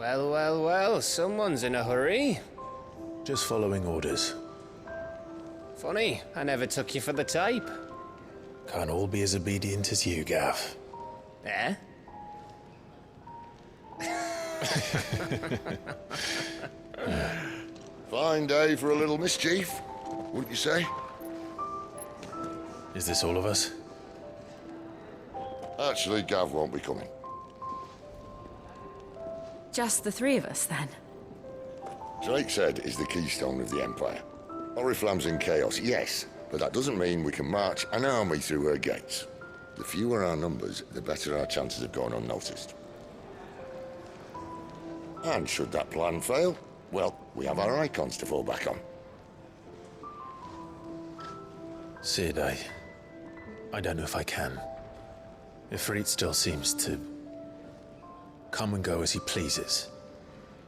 Well, well, well, someone's in a hurry. Just following orders. Funny, I never took you for the type. Can't all be as obedient as you, Gav. Eh? Fine day for a little mischief, wouldn't you say? Is this all of us? Actually, Gav won't be coming. Just the three of us, then? Drake's Head is the keystone of the Empire. Oriflamme's in chaos, yes, but that doesn't mean we can march an army through her gates. The fewer our numbers, the better our chances of going unnoticed. And should that plan fail, well, we have our icons to fall back on. Sid, I don't know if I can. Ifrit still seems to come and go as he pleases.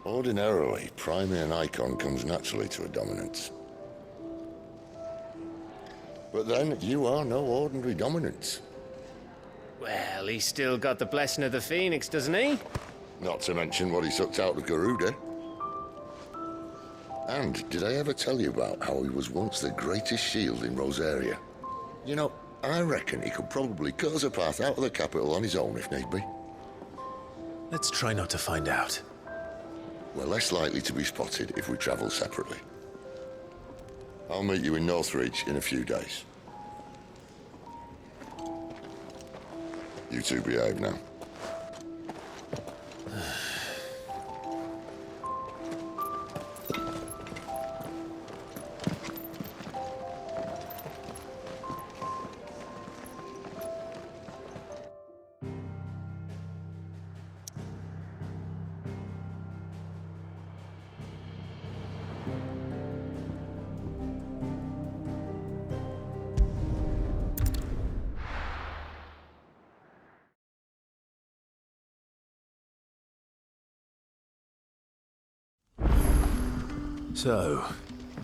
Ordinarily, priming an icon comes naturally to a dominance. But then, you are no ordinary dominance. Well, he's still got the blessing of the Phoenix, doesn't he? Not to mention what he sucked out of Garuda. And did I ever tell you about how he was once the greatest shield in Rosaria? You know, I reckon he could probably cut us a path out of the capital on his own if need be. Let's try not to find out. We're less likely to be spotted if we travel separately. I'll meet you in Northreach in a few days. You two behave now. So,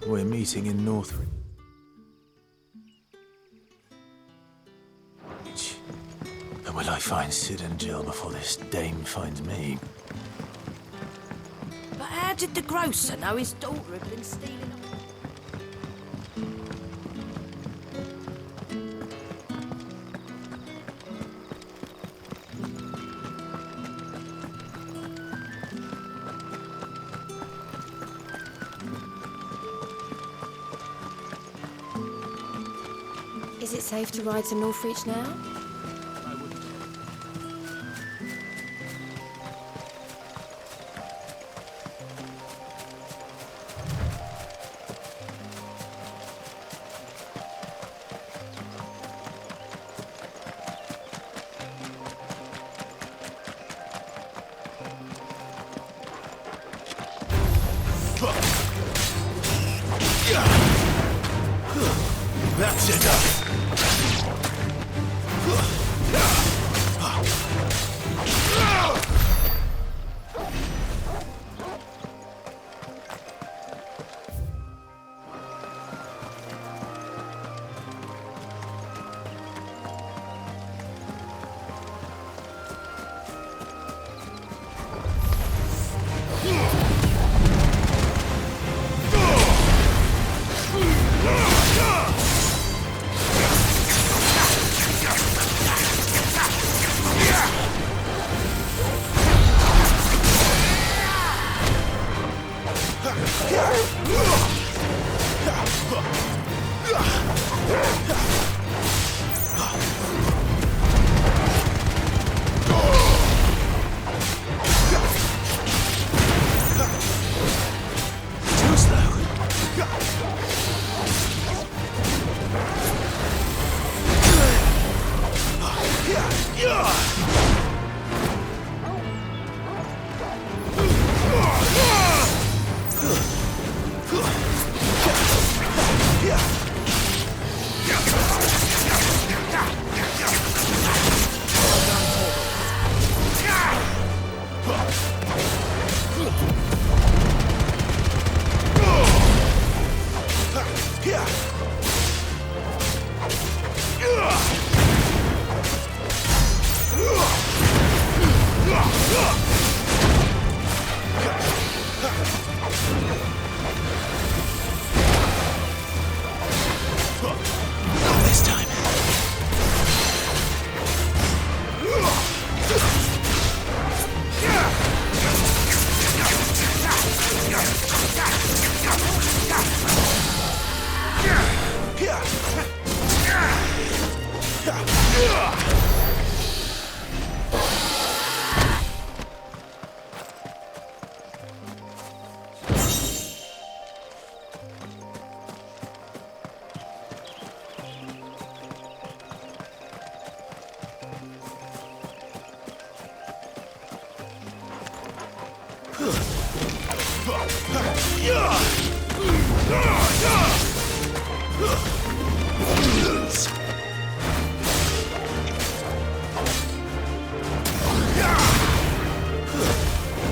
we're meeting in Northreach. And will I find Sid and Jill before this dame finds me? But how did the grocer know his daughter had been stealing them? Is it safe to ride to Northreach now? That's enough!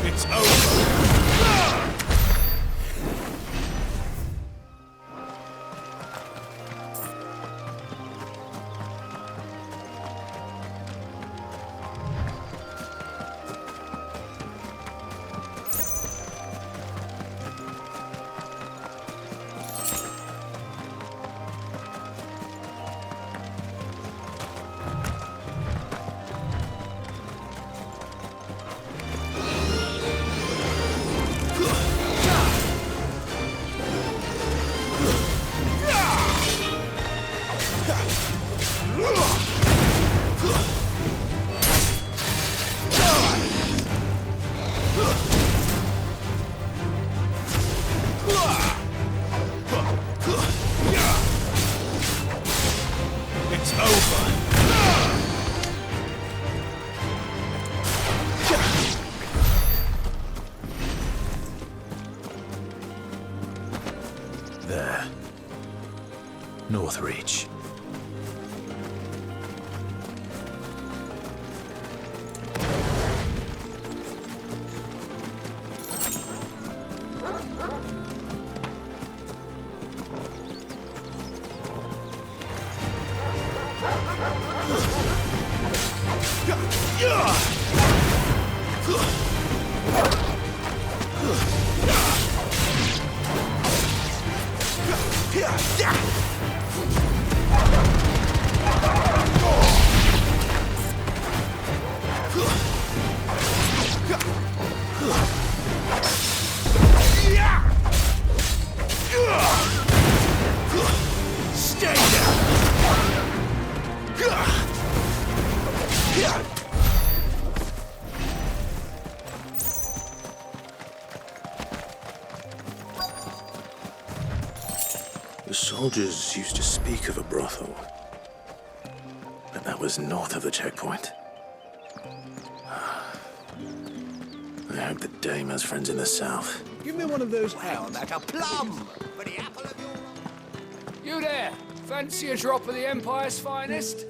It's over. It's over. There. Northreach. Stay down! The soldiers used to speak of a brothel, but that was north of the checkpoint. I hope the dame has friends in the south. Give me one of those hounds. Like a plum for the apple of your... You there! Fancy a drop of the Empire's finest?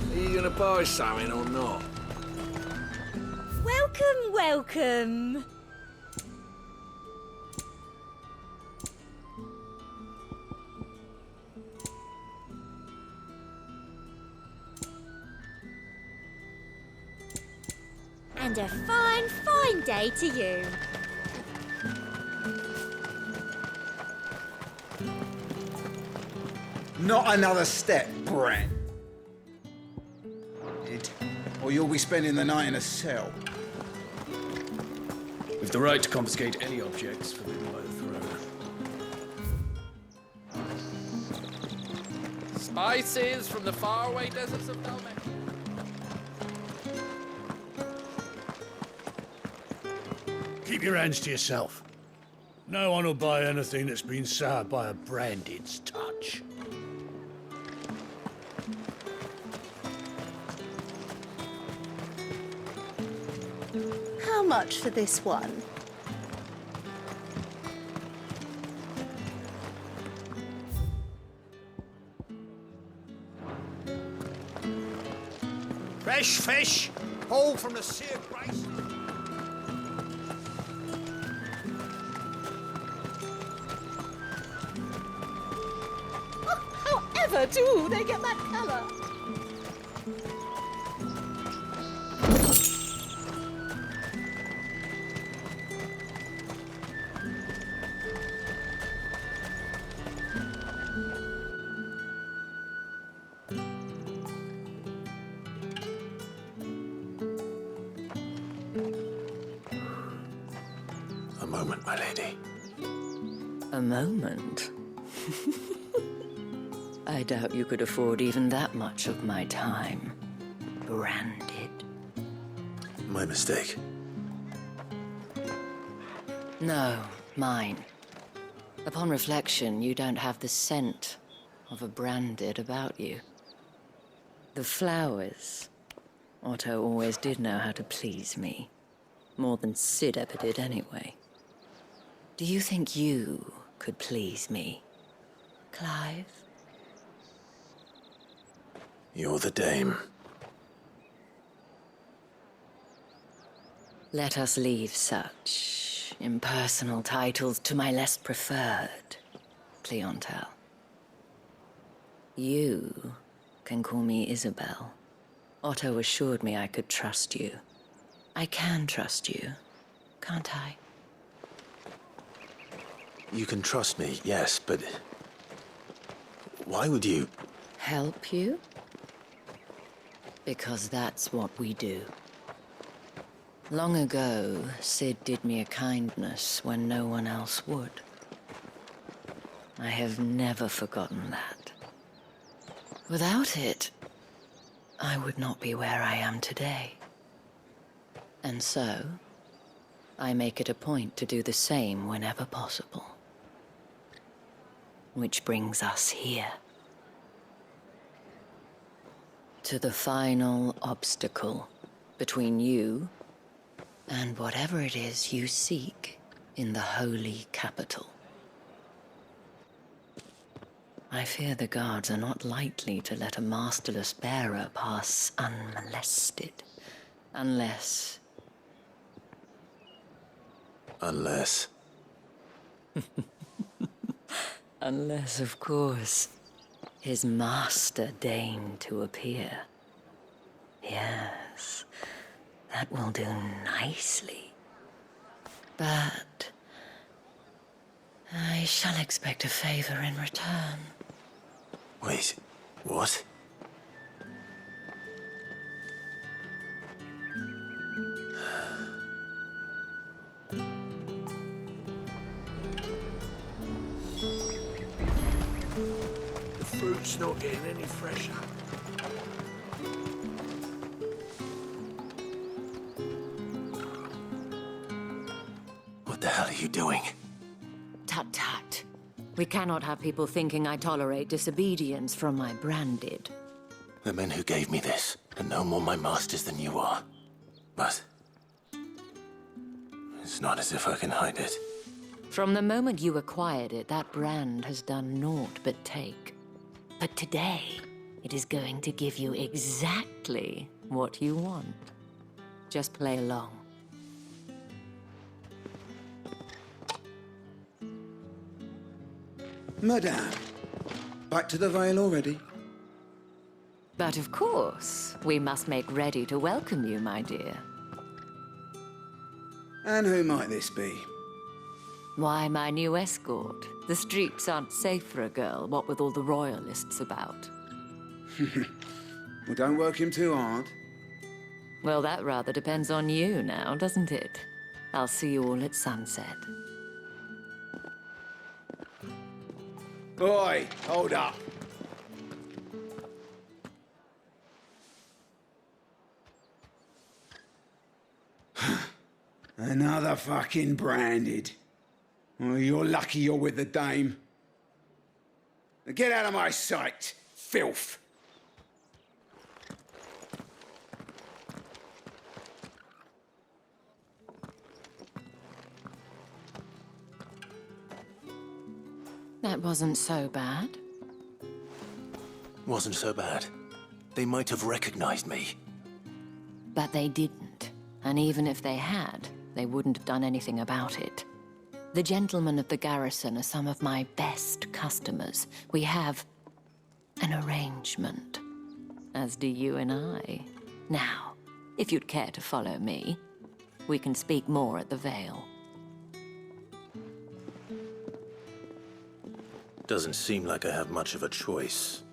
Are you gonna buy something or not? Welcome, welcome. And a fine, fine day to you. Not another step, Brent. Or you'll be spending the night in a cell. With the right to confiscate any objects forbidden by the throne. Spices from the faraway deserts of Dalmatia. Keep your hands to yourself. No one will buy anything that's been soured by a branded's touch. How much for this one? Fresh fish, hauled from the Sea of Grace. However do they get that colour? A moment, my lady. A moment? I doubt you could afford even that much of my time. Branded. My mistake. No, mine. Upon reflection, you don't have the scent of a branded about you. The flowers. Otto always did know how to please me. More than Sid ever did anyway. Do you think you could please me, Clive? You're the dame. Let us leave such impersonal titles to my less preferred clientele. You can call me Isabel. Otto assured me I could trust you. I can trust you, can't I? You can trust me, yes, but... why would you... Help you? Because that's what we do. Long ago, Sid did me a kindness when no one else would. I have never forgotten that. Without it, I would not be where I am today. And so, I make it a point to do the same whenever possible. Which brings us here. To the final obstacle between you and whatever it is you seek in the holy capital. I fear the guards are not likely to let a masterless bearer pass unmolested, unless... Unless... Unless, of course, his master deigned to appear. Yes, that will do nicely. But I shall expect a favor in return. Wait, what? The fruit's not getting any fresher. What the hell are you doing? Tut tut. We cannot have people thinking I tolerate disobedience from my branded. The men who gave me this are no more my masters than you are. But... it's not as if I can hide it. From the moment you acquired it, that brand has done naught but take. But today, it is going to give you exactly what you want. Just play along. Madame, back to the Vale already? But of course, we must make ready to welcome you, my dear. And who might this be? Why, my new escort. The streets aren't safe for a girl, what with all the royalists about. Well, don't work him too hard. Well, that rather depends on you now, doesn't it? I'll see you all at sunset. Oi, hold up. Another fucking branded. Well, you're lucky you're with the dame. Now get out of my sight, filth. That wasn't so bad. Wasn't so bad. They might have recognized me. But they didn't. And even if they had, they wouldn't have done anything about it. The gentlemen of the garrison are some of my best customers. We have an arrangement, as do you and I. Now, if you'd care to follow me, we can speak more at the Vale. Doesn't seem like I have much of a choice.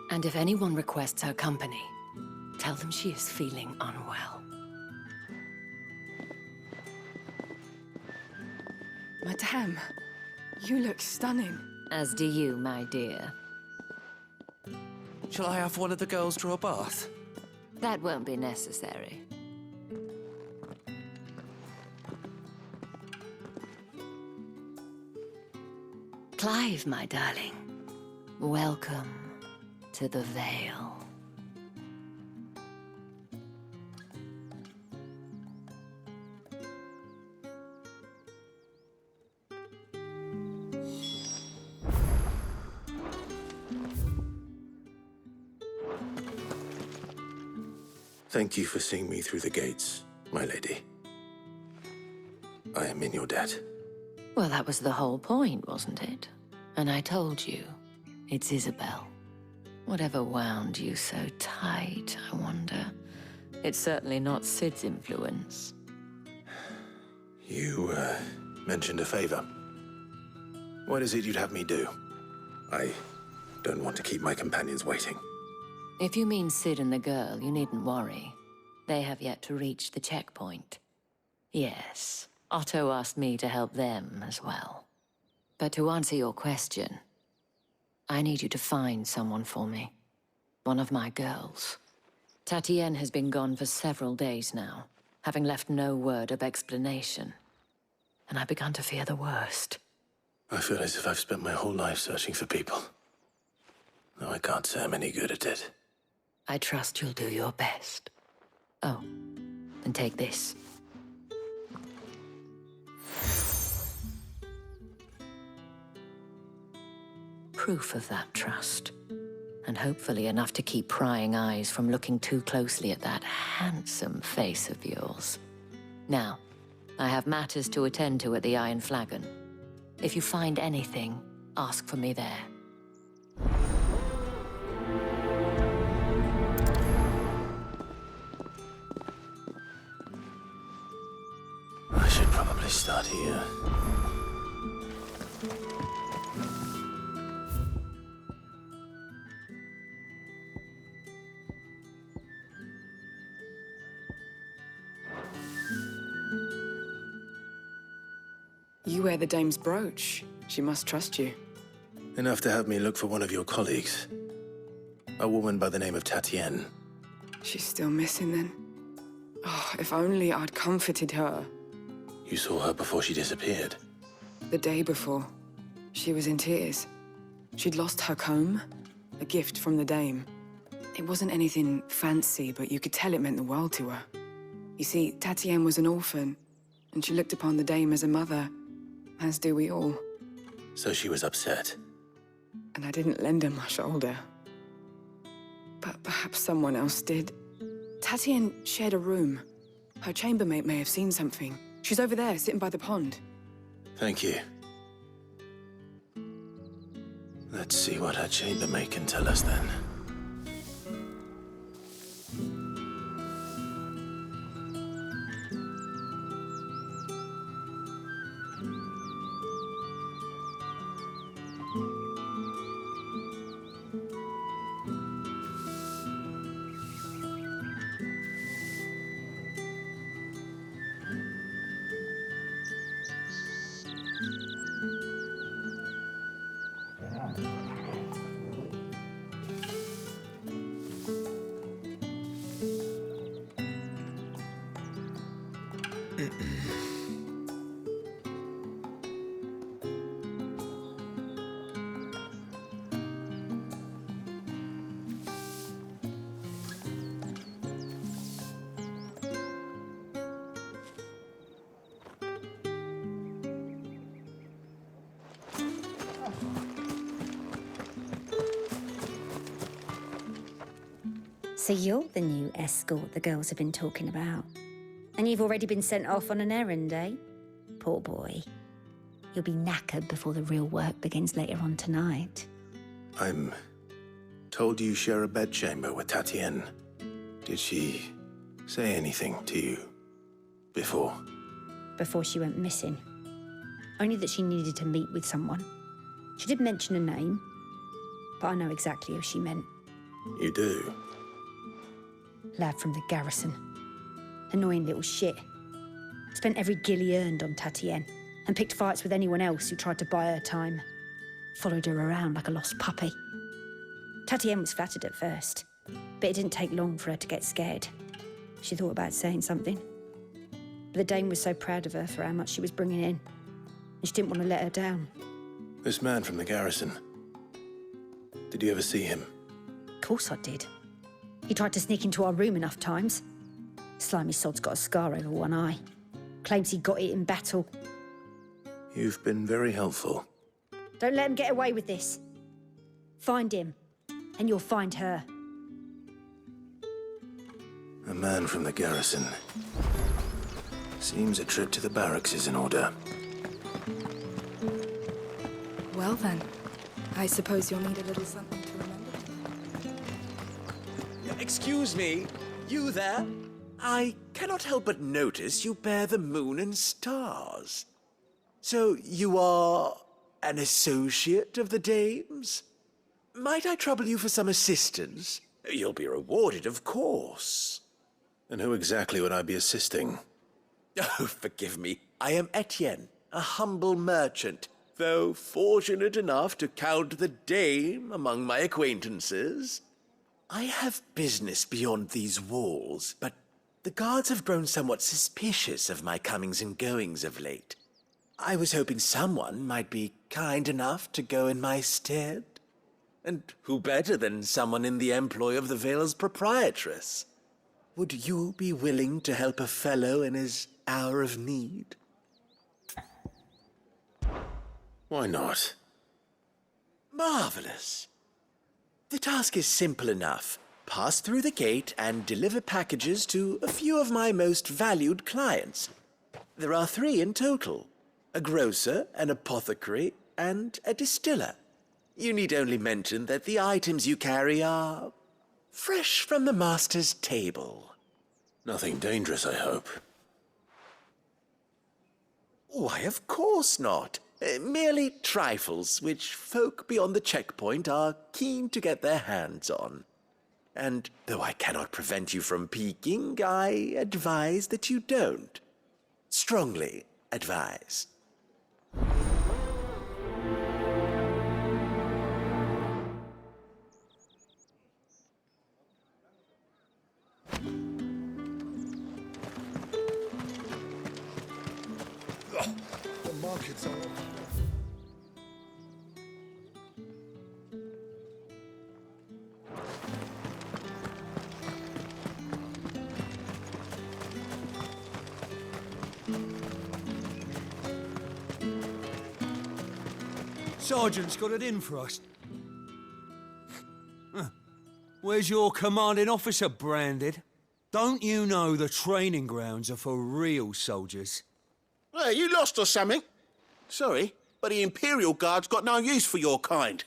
And if anyone requests her company, Tell them she is feeling unwell. Madame, you look stunning. As do you, my dear. Shall I have one of the girls draw a bath? That won't be necessary. Clive, my darling. Welcome to the Vale. Thank you for seeing me through the gates, my lady. I am in your debt. Well, that was the whole point, wasn't it? And I told you, it's Isabel. Whatever wound you so tight, I wonder. It's certainly not Sid's influence. You, mentioned a favor. What is it you'd have me do? I don't want to keep my companions waiting. If you mean Sid and the girl, you needn't worry. They have yet to reach the checkpoint. Yes, Otto asked me to help them as well. But to answer your question, I need you to find someone for me. One of my girls. Tatienne has been gone for several days now, having left no word of explanation. And I've begun to fear the worst. I feel as if I've spent my whole life searching for people. Though I can't say I'm any good at it. I trust you'll do your best. Oh, and take this. Proof of that trust. And hopefully enough to keep prying eyes from looking too closely at that handsome face of yours. Now, I have matters to attend to at the Iron Flagon. If you find anything, ask for me there. I should probably start here. You wear the dame's brooch. She must trust you. Enough to have me look for one of your colleagues. A woman by the name of Tatienne. She's still missing then. Oh, if only I'd comforted her. You saw her before she disappeared. The day before, she was in tears. She'd lost her comb, a gift from the dame. It wasn't anything fancy, but you could tell it meant the world to her. You see, Tatienne was an orphan, and she looked upon the dame as a mother, as do we all. So she was upset. And I didn't lend her my shoulder. But perhaps someone else did. Tatienne shared a room. Her chambermaid may have seen something. She's over there, sitting by the pond. Thank you. Let's see what her chambermaid can tell us then. So you're the new escort the girls have been talking about. And you've already been sent off on an errand, eh? Poor boy. You'll be knackered before the real work begins later on tonight. I'm told you share a bedchamber with Tatienne. Did she say anything to you before? Before she went missing. Only that she needed to meet with someone. She did mention a name, but I know exactly who she meant. You do? Lad from the garrison. Annoying little shit. Spent every guil he earned on Tatienne and picked fights with anyone else who tried to buy her time. Followed her around like a lost puppy. Tatienne was flattered at first, but it didn't take long for her to get scared. She thought about saying something. But the Dame was so proud of her for how much she was bringing in, and she didn't want to let her down. This man from the garrison. Did you ever see him? Of course I did. He tried to sneak into our room enough times. Slimy sod's got a scar over one eye. Claims he got it in battle. You've been very helpful. Don't let him get away with this. Find him, and you'll find her. A man from the garrison. Seems a trip to the barracks is in order. Well then, I suppose you'll need a little something to remember. Excuse me, you there? I cannot help but notice you bear the moon and stars. So you are an associate of the Dame's? Might I trouble you for some assistance? You'll be rewarded, of course. And who exactly would I be assisting? Oh, forgive me. I am Etienne, a humble merchant, though fortunate enough to count the Dame among my acquaintances. I have business beyond these walls, but the guards have grown somewhat suspicious of my comings and goings of late. I was hoping someone might be kind enough to go in my stead. And who better than someone in the employ of the Vale's proprietress? Would you be willing to help a fellow in his hour of need? Why not? Marvelous. The task is simple enough. Pass through the gate and deliver packages to a few of my most valued clients. There are 3 in total: a grocer, an apothecary, and a distiller. You need only mention that the items you carry are fresh from the master's table. Nothing dangerous, I hope. Why, of course not. Merely trifles which folk beyond the checkpoint are keen to get their hands on. And though I cannot prevent you from peeking, I advise that you don't. Strongly advise. The markets are... Sergeant's got it in for us. Where's your commanding officer branded? Don't you know the training grounds are for real soldiers? Hey, you lost or something? Sorry, but the Imperial Guard's got no use for your kind.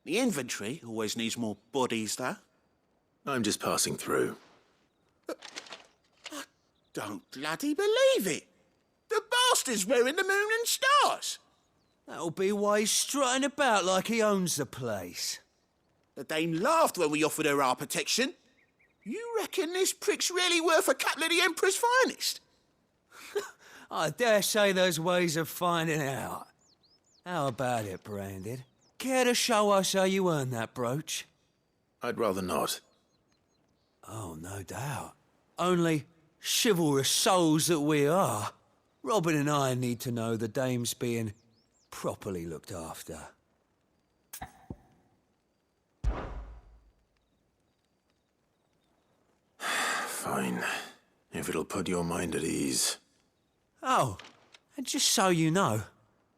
The infantry always needs more bodies, though. I'm just passing through. I don't bloody believe it. The bastard's wearing the moon and stars. That'll be why he's strutting about like he owns the place. The Dame laughed when we offered her our protection. You reckon this prick's really worth a couple of the Emperor's finest? I dare say there's ways of finding out. How about it, Branded? Care to show us how you earned that brooch? I'd rather not. Oh, no doubt. Only chivalrous souls that we are, Robin and I need to know the Dame's being properly looked after. Fine. If it'll put your mind at ease. Oh, and just so you know,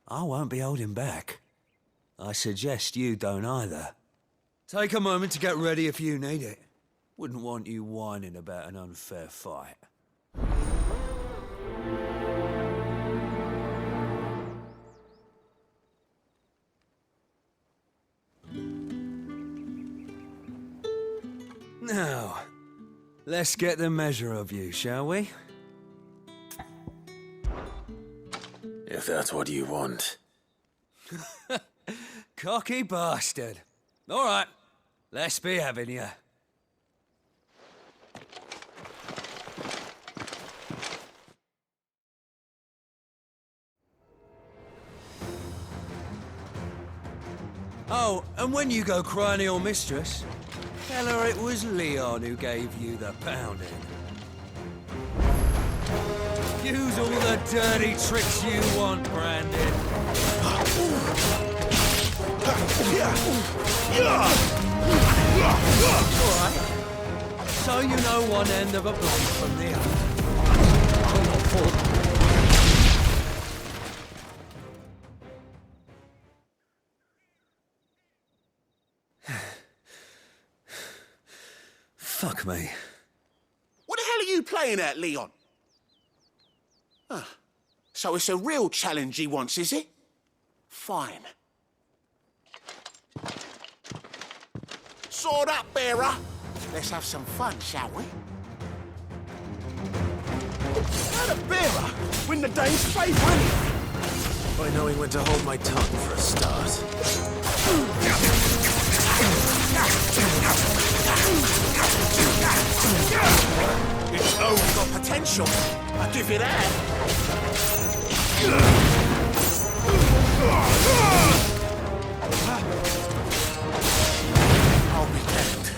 I won't be holding back. I suggest you don't either. Take a moment to get ready if you need it. Wouldn't want you whining about an unfair fight. Now, let's get the measure of you, shall we? If that's what you want. Cocky bastard. All right, let's be having you. Oh, and when you go crying to your mistress, tell her it was Leon who gave you the pounding. Use all the dirty tricks you want, Brandon. Alright. So you know one end of a blade from the other. Fuck me. What the hell are you playing at, Leon? Ah, so it's a real challenge he wants, is it? Fine. Sword up, bearer. Let's have some fun, shall we? How the bearer win the day's favour? By knowing when to hold my tongue for a start. It's only got potential. I'll give you that. I'll be damned.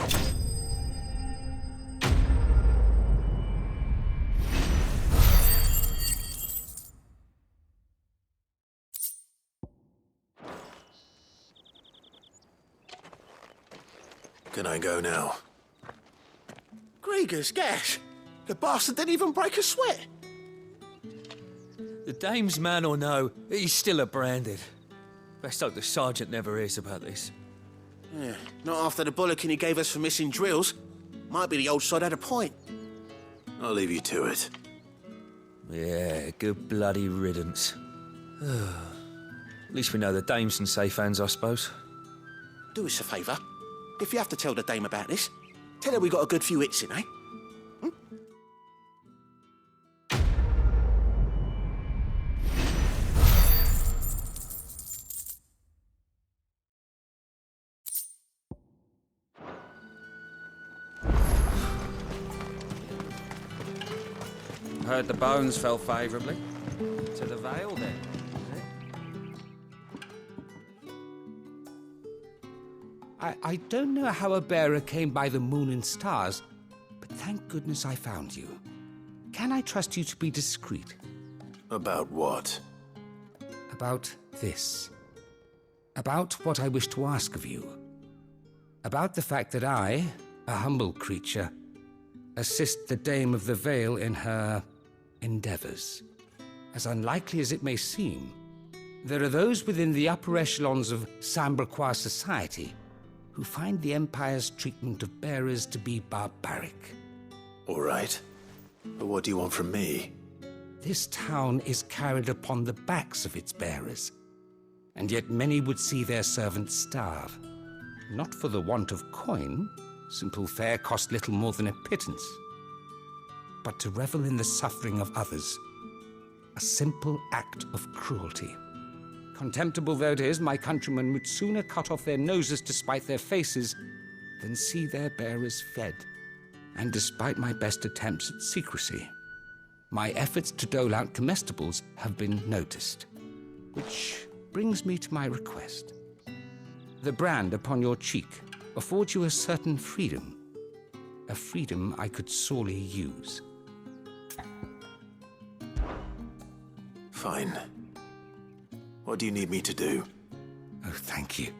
Can I go now? Gregor's gas. The bastard didn't even break a sweat. The dame's man or no, he's still a branded. Best hope the sergeant never hears about this. Yeah, not after the bollocking he gave us for missing drills. Might be the old sod had a point. I'll leave you to it. Yeah, good bloody riddance. At least we know the dame's in safe hands, I suppose. Do us a favour. If you have to tell the dame about this, tell her we got a good few hits in, eh? Heard the bones fell favourably. To the Vale, then. I don't know how a bearer came by the moon and stars, but thank goodness I found you. Can I trust you to be discreet? About what? About this. About what I wish to ask of you. About the fact that I, a humble creature, assist the Dame of the Vale in her endeavors. As unlikely as it may seem, there are those within the upper echelons of Samberquois society who find the Empire's treatment of bearers to be barbaric. All right. But what do you want from me? This town is carried upon the backs of its bearers, and yet many would see their servants starve. Not for the want of coin, simple fare cost little more than a pittance, but to revel in the suffering of others, a simple act of cruelty. Contemptible though it is, my countrymen would sooner cut off their noses to spite their faces than see their bearers fed. And despite my best attempts at secrecy, my efforts to dole out comestibles have been noticed. Which brings me to my request. The brand upon your cheek affords you a certain freedom. A freedom I could sorely use. Fine. What do you need me to do? Oh, thank you.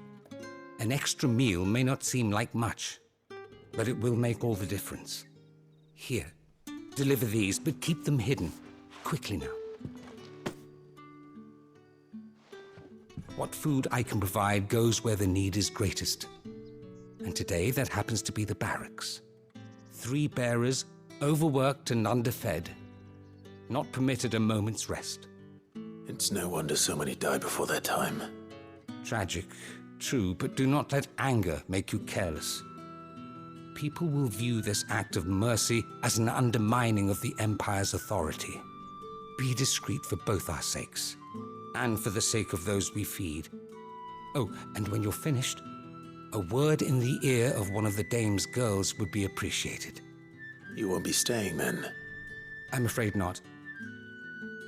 An extra meal may not seem like much, but it will make all the difference. Here, deliver these, but keep them hidden. Quickly now. What food I can provide goes where the need is greatest. And today, that happens to be the barracks. 3 bearers, overworked and underfed, not permitted a moment's rest. It's no wonder so many die before their time. Tragic, true, but do not let anger make you careless. People will view this act of mercy as an undermining of the Empire's authority. Be discreet for both our sakes, and for the sake of those we feed. Oh, and when you're finished, a word in the ear of one of the Dame's girls would be appreciated. You won't be staying, then? I'm afraid not.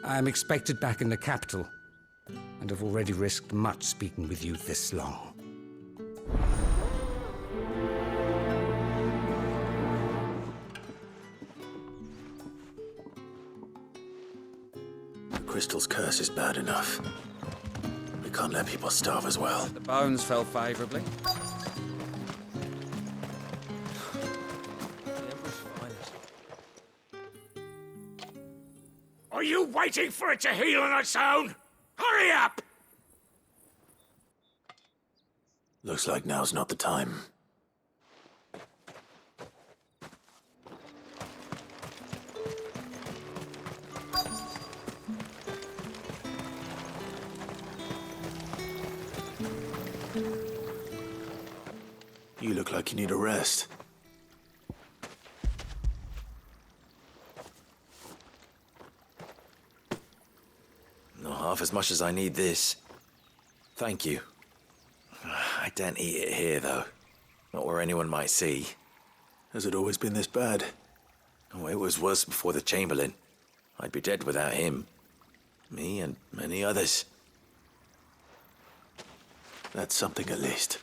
I'm expected back in the capital, and have already risked much speaking with you this long. The crystal's curse is bad enough. We can't let people starve as well. The bones fell favourably. Are you waiting for it to heal on its own? Hurry up! Looks like now's not the time. You look like you need a rest. Not half as much as I need this. Thank you. I daren't eat it here, though. Not where anyone might see. Has it always been this bad? Oh, it was worse before the Chamberlain. I'd be dead without him. Me and many others. That's something at least.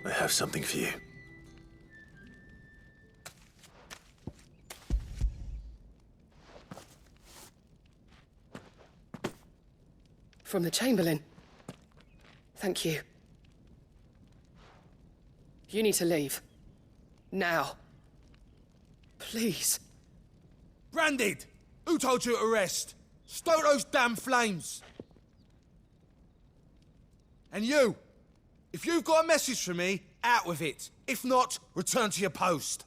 I have something for you. From the Chamberlain. Thank you. You need to leave. Now. Please. Branded! Who told you to rest? Stoke those damn flames! And you! If you've got a message for me, out with it. If not, return to your post.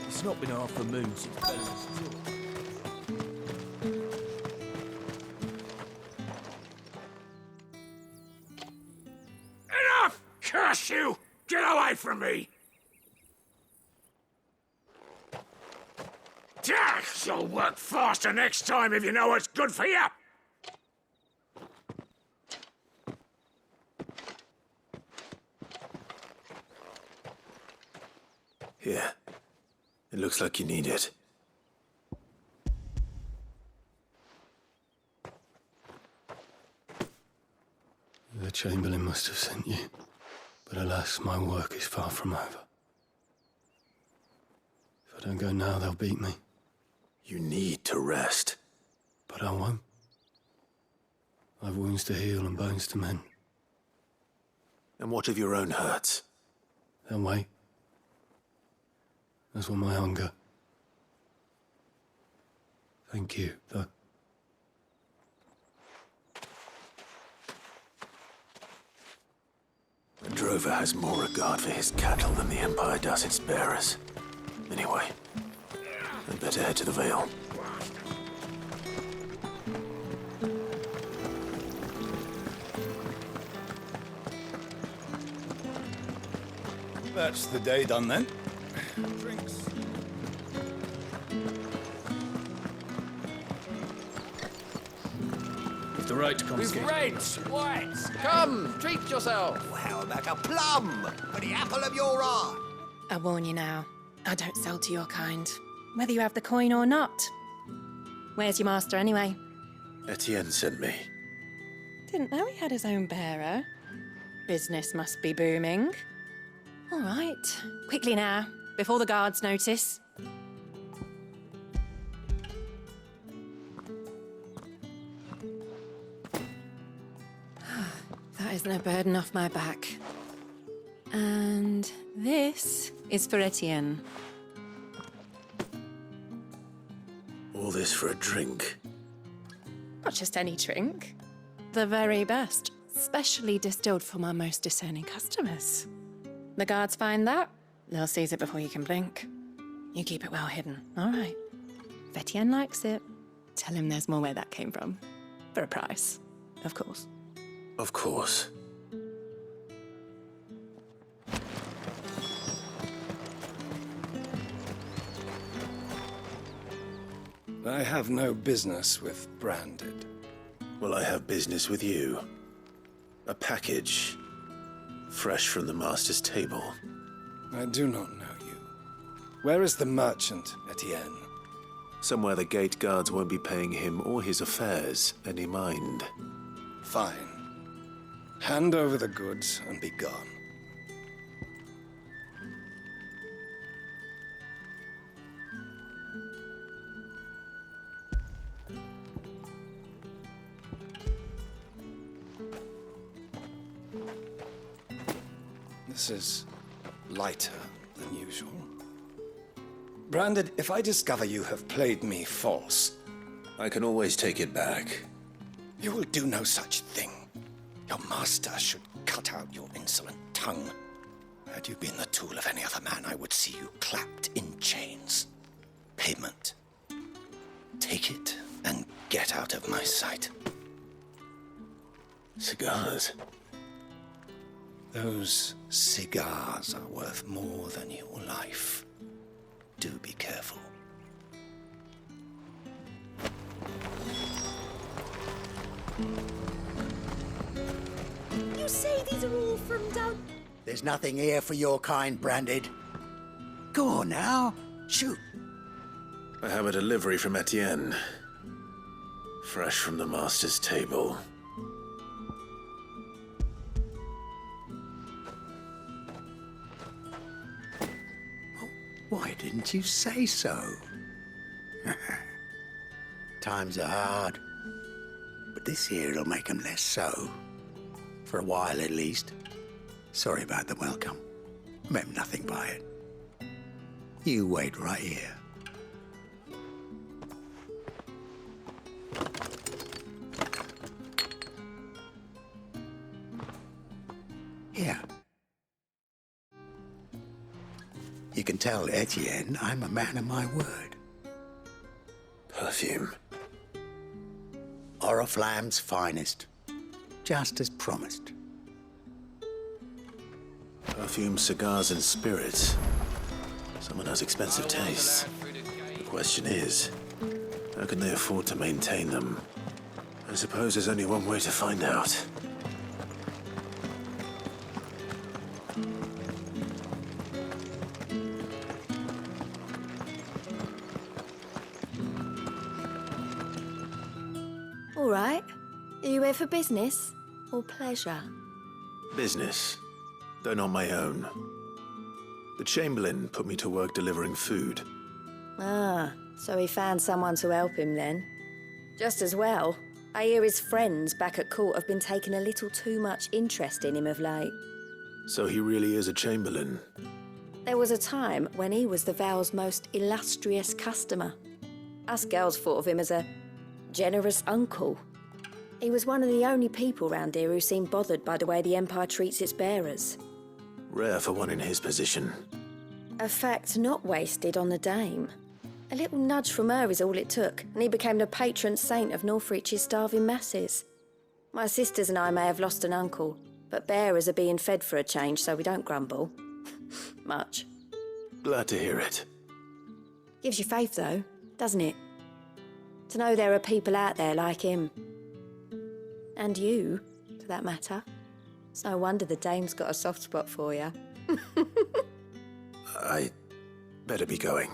It's not been half a moon since Bella's talk. Enough! Curse you! Get away from me! You'll work faster next time if you know what's good for you! Here. It looks like you need it. The Chamberlain must have sent you. But alas, my work is far from over. If I don't go now, they'll beat me. You need to rest. But I won't. I've wounds to heal and bones to mend. And what of your own hurts? They'll wait. As will my hunger. Thank you, though. A drover has more regard for his cattle than the Empire does its bearers. Anyway, I'd better head to the Vale. That's the day done then. Drinks. The right to confiscate. With reds, whites. Come, treat yourself. How about a plum for the apple of your eye? I warn you now, I don't sell to your kind, whether you have the coin or not. Where's your master anyway? Etienne sent me. Didn't know he had his own bearer. Business must be booming. All right, quickly now, before the guards notice. That isn't a burden off my back. And this is for Etienne. All this for a drink? Not just any drink. The very best. Specially distilled for my most discerning customers. The guards find that, they'll seize it before you can blink. You keep it well hidden, all right? If Etienne likes it, tell him there's more where that came from. For a price, of course. Of course. I have no business with Branded. Well, I have business with you. A package. Fresh from the master's table. I do not know you. Where is the merchant, Etienne? Somewhere the gate guards won't be paying him or his affairs any mind. Fine. Hand over the goods and be gone. This is lighter than usual. Branded, if I discover you have played me false... I can always take it back. You will do no such thing. Your master should cut out your insolent tongue. Had you been the tool of any other man, I would see you clapped in chains. Payment. Take it and get out of my sight. Cigars. Those cigars are worth more than your life. Do be careful. You say these are all from down... There's nothing here for your kind, Branded. Go on now. Shoot. I have a delivery from Etienne. Fresh from the master's table. Why didn't you say so? Times are hard. But this here'll make 'em less so. For a while, at least. Sorry about the welcome. Meant nothing by it. You wait right here. Here. You can tell Etienne I'm a man of my word. Perfume. Oriflamme's finest. Just as promised. Perfume, cigars, and spirits. Someone has expensive tastes. The question is, how can they afford to maintain them? I suppose there's only one way to find out. All right. Are you here for business or pleasure? Business, though not my own. The Chamberlain put me to work delivering food. Ah, so he found someone to help him then. Just as well. I hear his friends back at court have been taking a little too much interest in him of late. So he really is a Chamberlain. There was a time when he was the Vale's most illustrious customer. Us girls thought of him as a generous uncle. He was one of the only people round here who seemed bothered by the way the Empire treats its bearers. Rare for one in his position. A fact not wasted on the dame. A little nudge from her is all it took, and he became the patron saint of Northreach's starving masses. My sisters and I may have lost an uncle, but bearers are being fed for a change, so we don't grumble. Much. Glad to hear it. Gives you faith, though, doesn't it? To know there are people out there like him. And you, for that matter. It's no wonder the dame's got a soft spot for you. I better be going.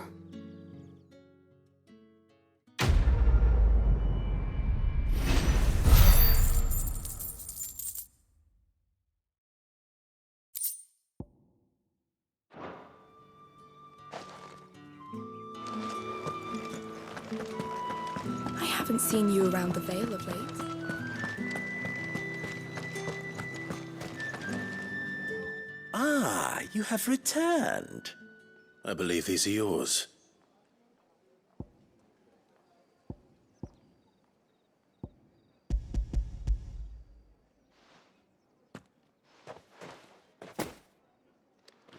I haven't seen you around the Vale of late. Ah, you have returned. I believe these are yours.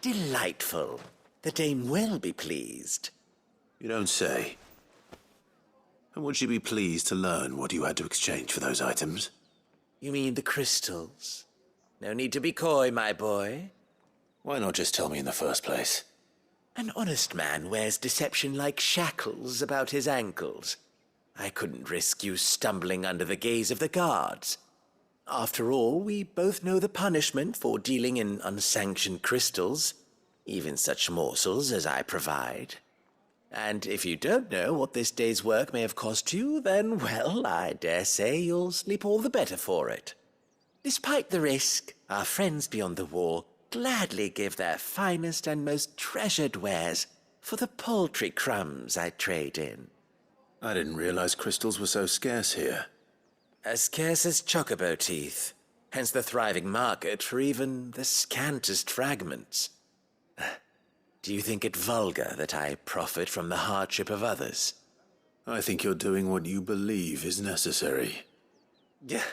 Delightful. The dame will be pleased. You don't say. And would she be pleased to learn what you had to exchange for those items? You mean the crystals? No need to be coy, my boy. Why not just tell me in the first place? An honest man wears deception like shackles about his ankles. I couldn't risk you stumbling under the gaze of the guards. After all, we both know the punishment for dealing in unsanctioned crystals, even such morsels as I provide. And if you don't know what this day's work may have cost you, then, well, I dare say you'll sleep all the better for it. Despite the risk, our friends beyond the wall gladly give their finest and most treasured wares for the paltry crumbs I trade in. I didn't realize crystals were so scarce here. As scarce as chocobo teeth, hence the thriving market for even the scantest fragments. Do you think it vulgar that I profit from the hardship of others? I think you're doing what you believe is necessary. Yeah,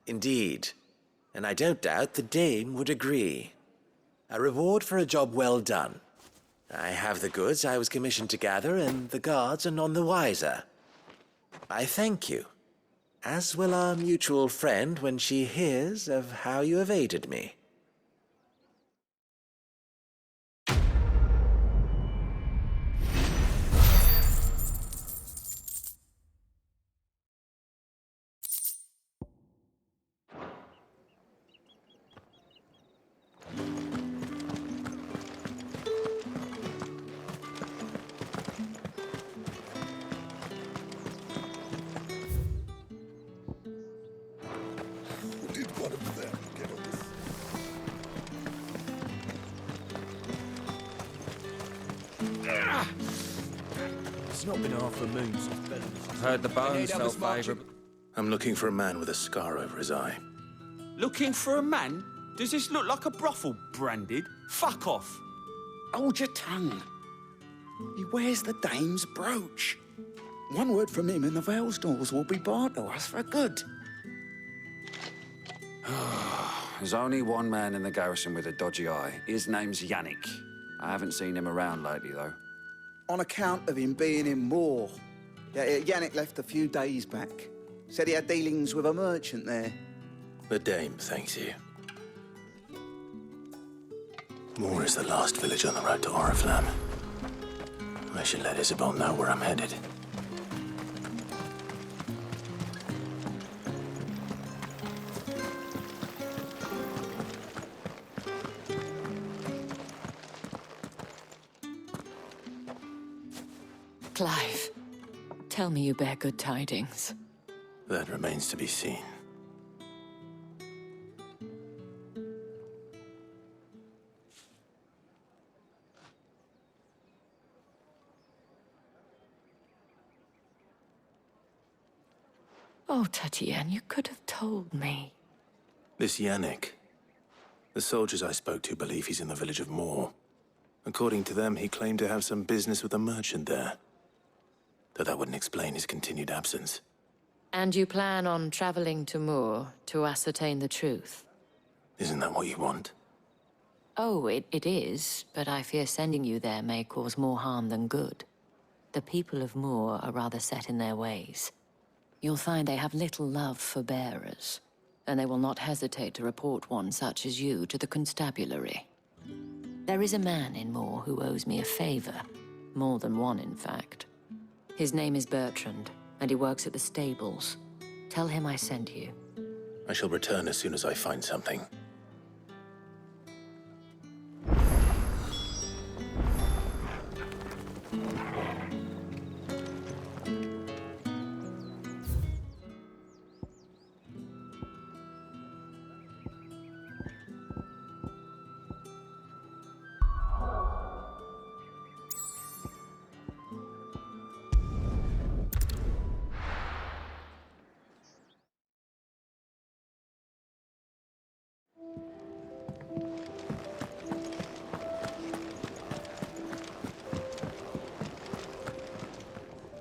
indeed. And I don't doubt the dame would agree. A reward for a job well done. I have the goods I was commissioned to gather, and the guards are none the wiser. I thank you, as will our mutual friend when she hears of how you have aided me. Did one of them get on this? It's not been half a moon since I've heard the bones fell favourable. I'm looking for a man with a scar over his eye. Looking for a man? Does this look like a brothel, Branded? Fuck off. Hold your tongue. He wears the dame's brooch. One word from him and the Vale's doors will be barred to us for good. There's only one man in the garrison with a dodgy eye. His name's Yannick. I haven't seen him around lately, though. On account of him being in Moor. Yeah, Yannick left a few days back. Said he had dealings with a merchant there. The dame thanks you. Moor is the last village on the road to Oriflamme. I should let Isabel know where I'm headed. Clive, tell me you bear good tidings. That remains to be seen. Oh, Tatienne, you could have told me. This Yannick. The soldiers I spoke to believe he's in the village of Moor. According to them, he claimed to have some business with a merchant there. Though that wouldn't explain his continued absence. And you plan on traveling to Moor to ascertain the truth? Isn't that what you want? Oh, it is, but I fear sending you there may cause more harm than good. The people of Moor are rather set in their ways. You'll find they have little love for bearers, and they will not hesitate to report one such as you to the constabulary. There is a man in Moor who owes me a favor. More than one, in fact. His name is Bertrand, and he works at the stables. Tell him I sent you. I shall return as soon as I find something.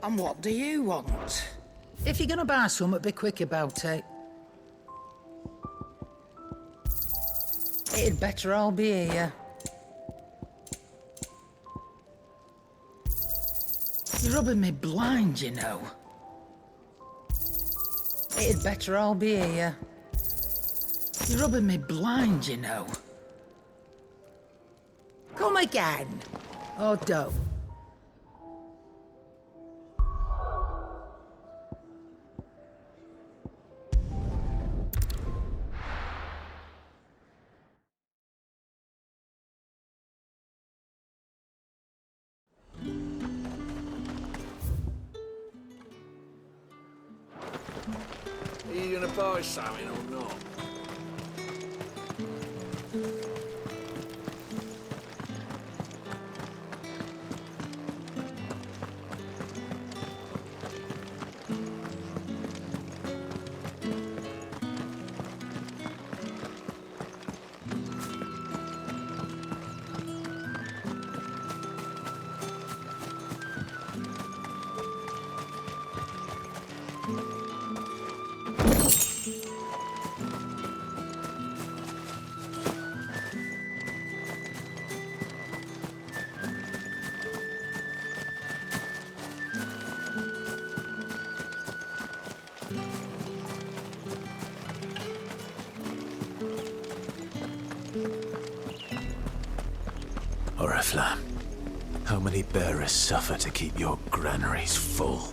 And what do you want? If you're gonna buy something, be quick about it. It'd better all be here. You're rubbing me blind, you know. It'd better all be here. You're rubbing me blind, you know. Come again. Or don't. Are you gonna buy something or not? Oriflamme, how many bearers suffer to keep your granaries full?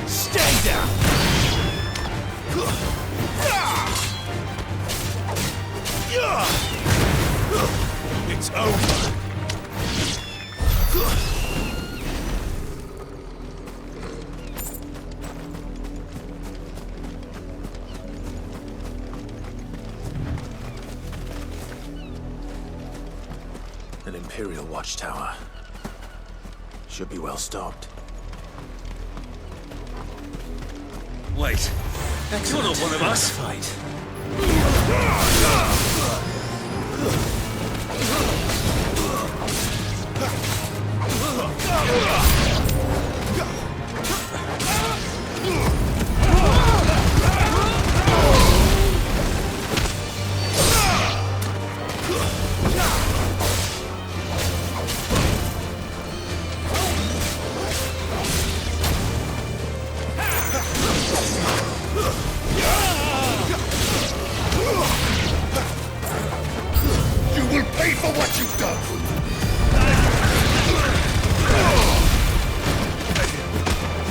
Stay down! It's over! An Imperial watchtower. Should be well stocked. Wait, you're not one of us! Fight. You will pay for what you've done!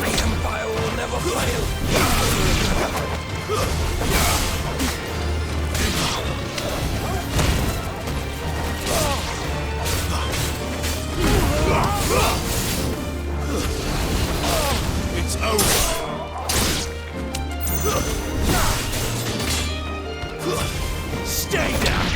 The Empire will never fail. It's over! Stay down!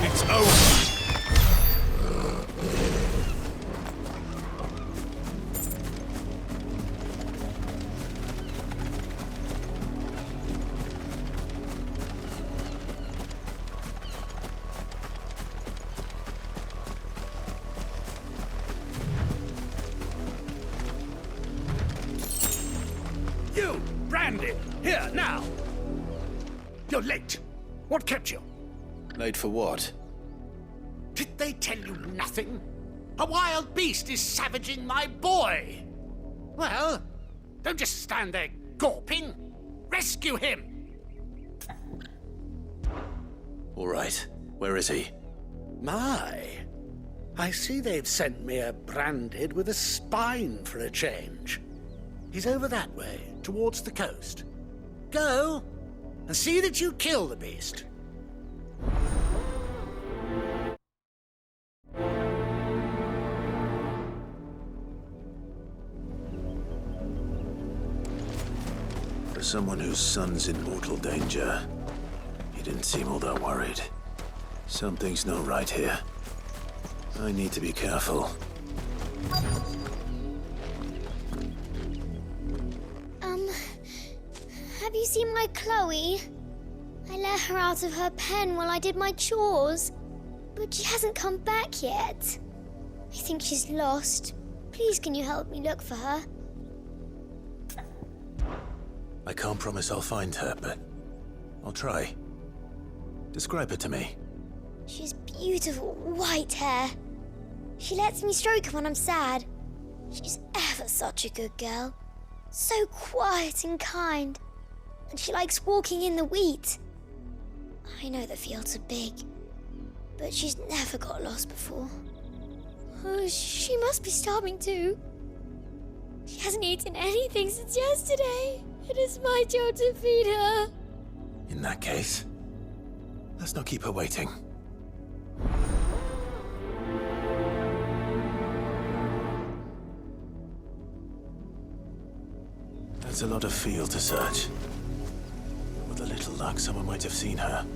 It's over. You, Brandon, here, now! You're late. What kept you? Late for what? Did they tell you nothing? A wild beast is savaging my boy! Well, don't just stand there gawping. Rescue him! All right. Where is he? My, I see they've sent me a branded with a spine for a change. He's over that way, towards the coast. Go, and see that you kill the beast. For someone whose son's in mortal danger, he didn't seem all that worried. Something's not right here. I need to be careful. Have you seen my Chloe? I let her out of her pen while I did my chores, but she hasn't come back yet. I think she's lost. Please, can you help me look for her? I can't promise I'll find her, but I'll try. Describe her to me. She's beautiful white hair. She lets me stroke her when I'm sad. She's ever such a good girl. So quiet and kind. And she likes walking in the wheat. I know the fields are big, but she's never got lost before. Oh, she must be starving too. She hasn't eaten anything since yesterday. It is my job to feed her. In that case, let's not keep her waiting. That's a lot of field to search. With a little luck, someone might have seen her.